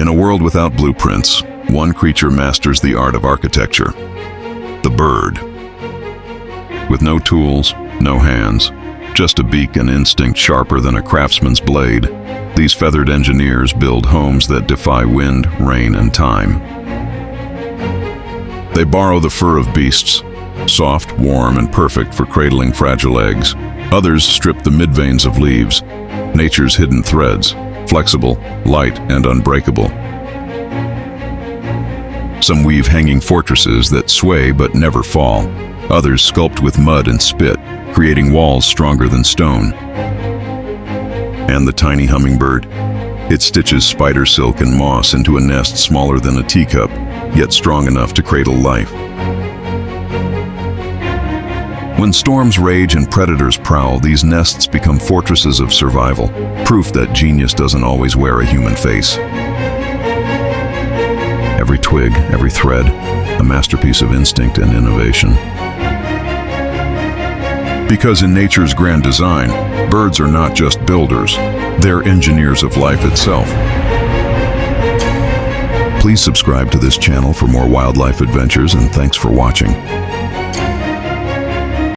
In a world without blueprints, one creature masters the art of architecture: the bird. With no tools, no hands, just a beak and instinct sharper than a craftsman's blade, these feathered engineers build homes that defy wind, rain, and time. They borrow the fur of beasts, soft, warm, and perfect for cradling fragile eggs. Others strip the midveins of leaves, nature's hidden threads, flexible, light, and unbreakable. Some weave hanging fortresses that sway but never fall. Others sculpt with mud and spit, creating walls stronger than stone. And the tiny hummingbird? It stitches spider silk and moss into a nest smaller than a teacup, yet strong enough to cradle life. When storms rage and predators prowl, these nests become fortresses of survival, proof that genius doesn't always wear a human face. Every twig, every thread, a masterpiece of instinct and innovation. Because in nature's grand design, birds are not just builders, they're engineers of life itself. Please subscribe to this channel for more wildlife adventures, and thanks for watching.